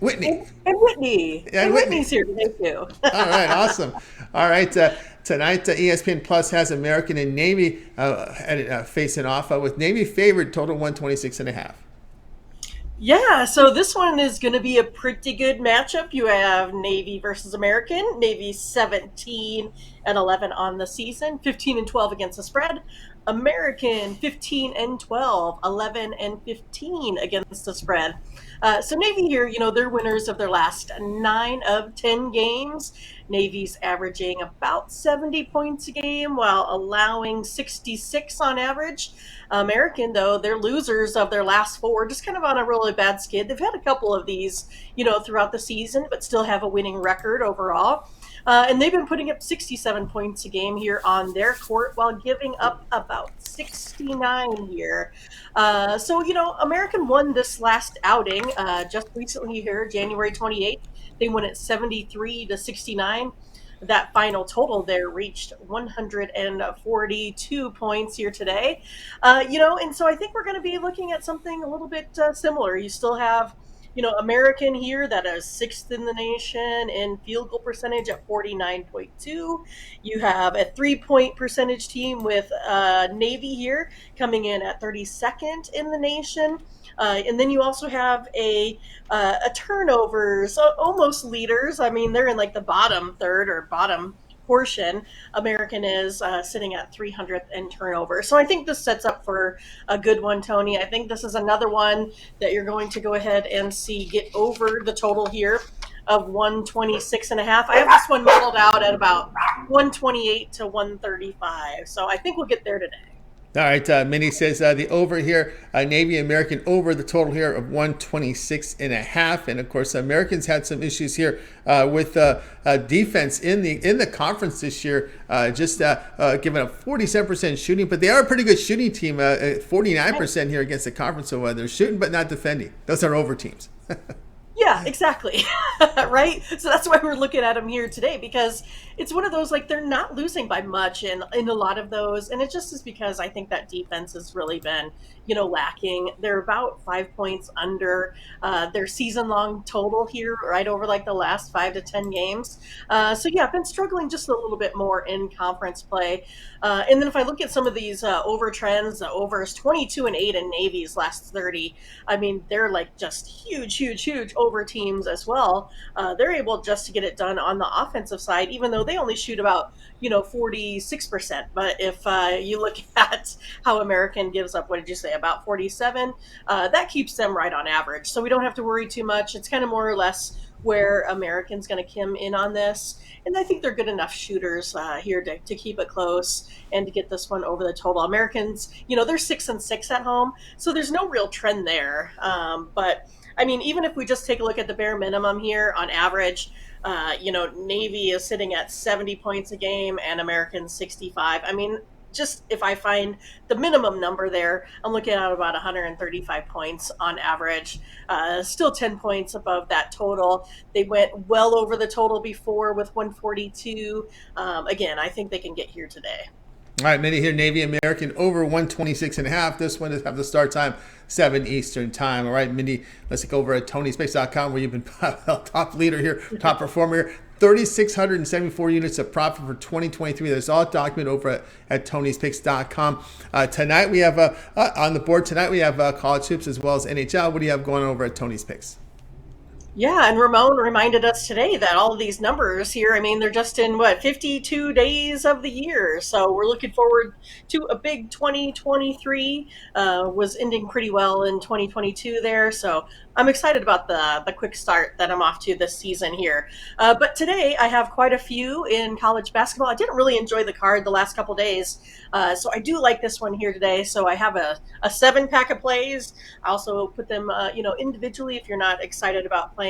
Whitney. And Whitney. Yeah, And Whitney. Whitney's here today too. All right, awesome. All right, tonight ESPN Plus has American and Navy facing off with Navy favored total 126 and a half. Yeah, so this one is going to be a pretty good matchup. You have Navy versus American. Navy 17 and 11 on the season, 15 and 12 against the spread. American 15 and 12, 11 and 15 against the spread. So Navy here, they're winners of their last 9 of 10 games. Navy's averaging about 70 points a game while allowing 66 on average. American, though, they're losers of their last 4, just kind of on a really bad skid. They've had a couple of these, throughout the season, but still have a winning record overall. And they've been putting up 67 points a game here on their court while giving up about 69 here. American won this last outing just recently here, January 28th. They won at 73-69. That final total there reached 142 points here today. And so I think we're going to be looking at something a little bit similar. You still have American here that is 6th in the nation in field goal percentage at 49.2. You have a 3-point percentage team with Navy here coming in at 32nd in the nation. And then you also have a turnovers, almost leaders. I mean, they're in like the bottom third or bottom portion. American is sitting at 300th in turnover. So I think this sets up for a good one, Tony. I think this is another one that you're going to go ahead and see get over the total here of 126 and a half. I have this one modeled out at about 128 to 135. So I think we'll get there today. All right, Minnie says the over here, Navy American over the total here of 126 and a half. And of course, Americans had some issues here with defense in the conference this year, just giving up 47% shooting, but they are a pretty good shooting team, 49% here against the conference. So they're shooting but not defending. Those are over teams. Yeah, exactly. Right? So that's why we're looking at them here today, because it's one of those, like, they're not losing by much in a lot of those. And it just is because I think that defense has really been, lacking. They're about 5 points under their season long total here, right over like the last 5 to 10 games. So I've been struggling just a little bit more in conference play. And then if I look at some of these over trends, the overs 22 and 8 in Navy's last 30. I mean, they're like just huge over teams as well. They're able just to get it done on the offensive side, even though they only shoot about 46%. But if you look at how American gives up, what did you say, about 47? That keeps them right on average. So we don't have to worry too much. It's kind of more or less where American's going to come in on this. And I think they're good enough shooters here to keep it close and to get this one over the total. Americans, they're 6-6 at home, so there's no real trend there. But I mean, even if we just take a look at the bare minimum here on average, Navy is sitting at 70 points a game and Americans 65. I mean, just if I find the minimum number there, I'm looking at about 135 points on average, still 10 points above that total. They went well over the total before with 142. Again, I think they can get here today. All right, Minnie here, Navy American over 126 and a half. This one is have the start time 7 Eastern time. All right, Mindy, let's go over at tonyspace.com where you've been top leader here, top performer here. 3,674 units of profit for 2023. That's all documented over at tonyspace.com. Tonight we have on the board. Tonight we have college hoops as well as NHL. What do you have going over at Tony's Picks? Yeah, and Ramon reminded us today that all of these numbers here, I mean, they're just in 52 days of the year. So we're looking forward to a big 2023. Was ending pretty well in 2022 there. So I'm excited about the quick start that I'm off to this season here. But today I have quite a few in college basketball. I didn't really enjoy the card the last couple days. So I do like this one here today. So I have a 7-pack of plays. I also put them, individually if you're not excited about playing,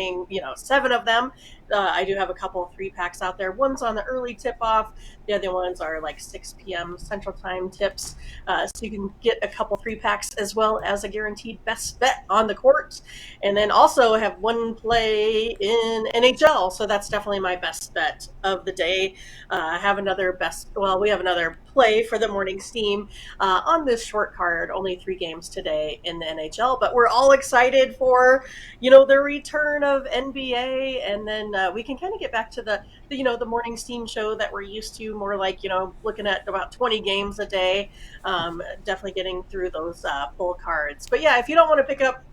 7 of them. I do have a couple of 3-packs out there. One's on the early tip-off. The other ones are like 6 p.m. Central Time tips. So you can get a couple 3-packs as well as a guaranteed best bet on the court. And then also have one play in NHL. So that's definitely my best bet of the day. I have we have another play for the morning steam on this short card, only 3 games today in the NHL. But we're all excited for, the return of NBA. And then we can kind of get back to the morning steam show that we're used to, more like, looking at about 20 games a day. Definitely getting through those full cards. But yeah, if you don't want to pick up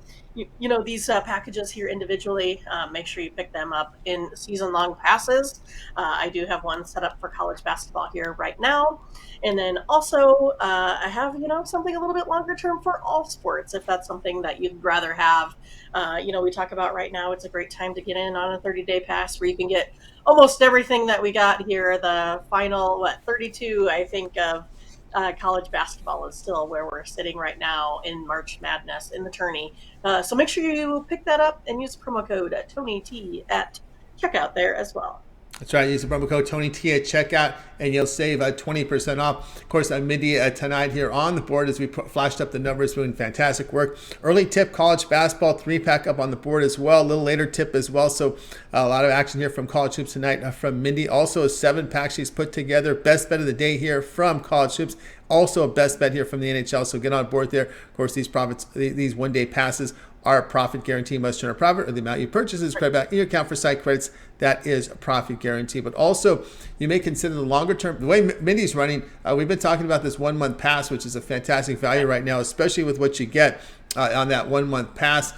these packages here individually, make sure you pick them up in season long passes. I do have one set up for college basketball here right now. And then also I have, something a little bit longer term for all sports, if that's something that you'd rather have. We talk about right now, it's a great time to get in on a 30-day pass where you can get almost everything that we got here. The final, 32, I think, of college basketball is still where we're sitting right now in March Madness in the tourney. So make sure you pick that up and use promo code TonyT at checkout there as well. That's right. Use the promo code TonyT at checkout, and you'll save 20% off. Of course, Mindy tonight here on the board as we flashed up the numbers, doing fantastic work. Early tip, college basketball, 3-pack up on the board as well. A little later tip as well. So a lot of action here from college hoops tonight from Mindy. Also a 7-pack she's put together. Best bet of the day here from college hoops. Also a best bet here from the NHL. So get on board there. Of course, these 1-day passes are a profit guarantee. Must turn a profit, or the amount you purchase is credit back in your account for site credits. That is a profit guarantee. But also, you may consider the longer term. The way Mindy's running, we've been talking about this 1-month pass, which is a fantastic value right now, especially with what you get on that 1-month pass.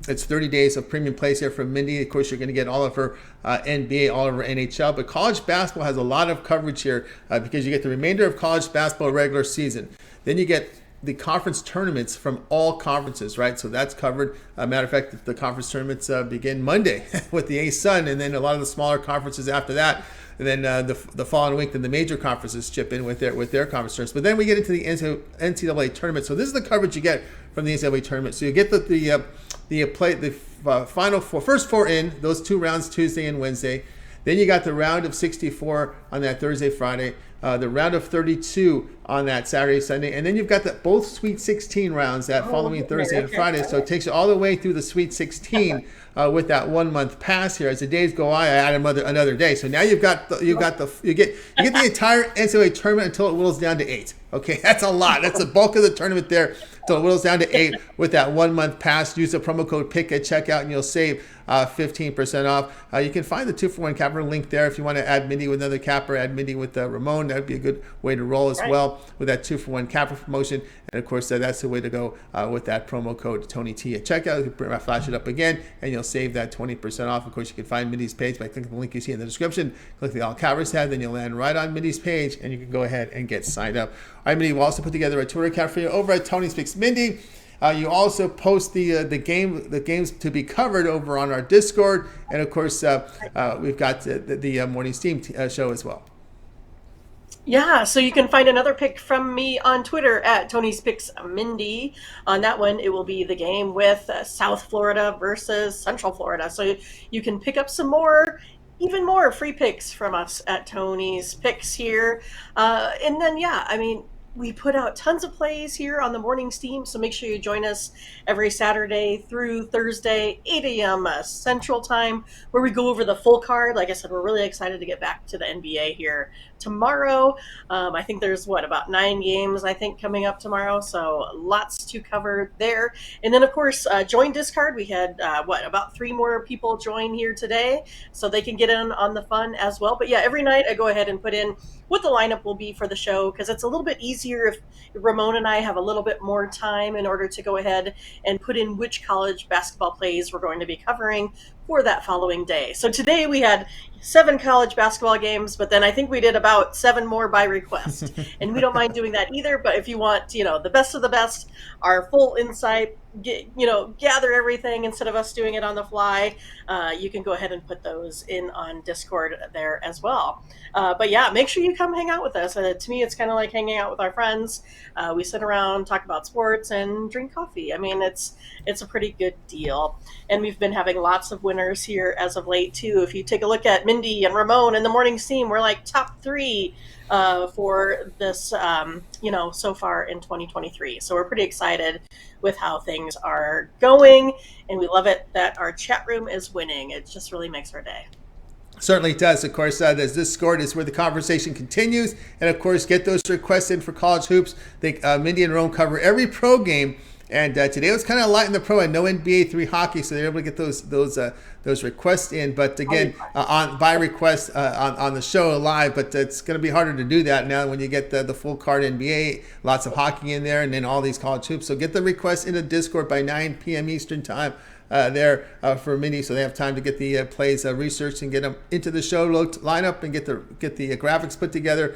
It's 30 days of premium plays here from Mindy. Of course, you're going to get all of her NBA, all of her NHL. But college basketball has a lot of coverage here because you get the remainder of college basketball regular season. Then you get the conference tournaments from all conferences, right? So that's covered. Matter of fact, the conference tournaments begin Monday with the A-Sun, and then a lot of the smaller conferences after that. And then the following week, then the major conferences chip in with their conference tournaments. But then we get into the NCAA tournament. So this is the coverage you get from the NCAA tournament. So you get the final first 4 in those 2 rounds, Tuesday and Wednesday. Then you got the round of 64 on that Thursday, Friday. The round of 32 on that Saturday, Sunday, and then you've got both Sweet 16 rounds that following Thursday and Friday. So it takes you all the way through the Sweet 16 with that 1-month pass here. As the days go on, I add another day. So now you get the entire NCAA tournament until it whittles down to 8. Okay, that's a lot. That's the bulk of the tournament there. So it whittles down to 8 with that 1-month pass. Use the promo code PICK at checkout, and you'll save 15% off. You can find the 2-for-1 capper link there if you want to add Mindy with another capper, add Mindy with Ramon. That would be a good way to roll as well with that 2-for-1 capper promotion. And of course, that's the way to go with that promo code TonyT at checkout. You can flash it up again, and you'll save that 20% off. Of course, you can find Mindy's page by clicking the link you see in the description. Click the All Cappers tab, then you'll land right on Mindy's page, and you can go ahead and get signed up. All right, Mindy, we'll also put together a Twitter account for you over at Tony Speaks Mindy. You also post the games to be covered over on our Discord, and of course we've got the morning steam show as well. Yeah, so you can find another pick from me on Twitter at Tony's Picks Mindy. On that one, it will be the game with South Florida versus Central Florida. So you can pick up even more free picks from us at Tony's Picks here. And then, we put out tons of plays here on the morning steam, so make sure you join us every Saturday through Thursday, 8 a.m. Central Time, where we go over the full card. Like I said, we're really excited to get back to the NBA here tomorrow. I think there's about 9 games coming up tomorrow, so lots to cover there. And then of course join Discard. We had about 3 more people join here today, so they can get in on the fun as well. But yeah, every night I go ahead and put in what the lineup will be for the show, because it's a little bit easier if Ramon and I have a little bit more time in order to go ahead and put in which college basketball plays we're going to be covering for that following day. So today we had 7 college basketball games, but then I think we did about 7 more by request. And we don't mind doing that either, but if you want, the best of the best, our full insight, gather everything instead of us doing it on the fly, you can go ahead and put those in on Discord there as well. But yeah, make sure you come hang out with us. To me, it's kind of like hanging out with our friends. We sit around, talk about sports, and drink coffee. I mean, it's a pretty good deal. And we've been having lots of winners winners here as of late too. If you take a look at Mindy and Ramon and the morning team, we're like top 3 for this, so far in 2023. So we're pretty excited with how things are going, and we love it that our chat room is winning. It just really makes our day. Certainly does. Of course, there's Discord is where the conversation continues. And of course, get those requests in for college hoops. Mindy and Rome cover every pro game. And today was kind of light in the pro and no NBA 3 hockey, so they're able to get those requests in. But again, by request on the show live. But it's going to be harder to do that now when you get the full card NBA, lots of hockey in there, and then all these college hoops. So get the requests into Discord by 9 p.m. Eastern time. For Mindy, so they have time to get the plays researched and get them into the show line up and get the graphics put together,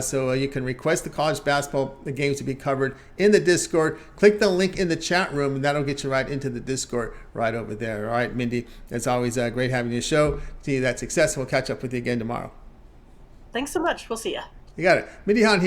so you can request the college basketball the games to be covered in the Discord. Click the link in the chat room, and that'll get you right into the Discord right over there. All right, Mindy, it's always great having you show. See you that success. We'll catch up with you again tomorrow. Thanks so much. We'll see you. You got it, Mindy Hahne.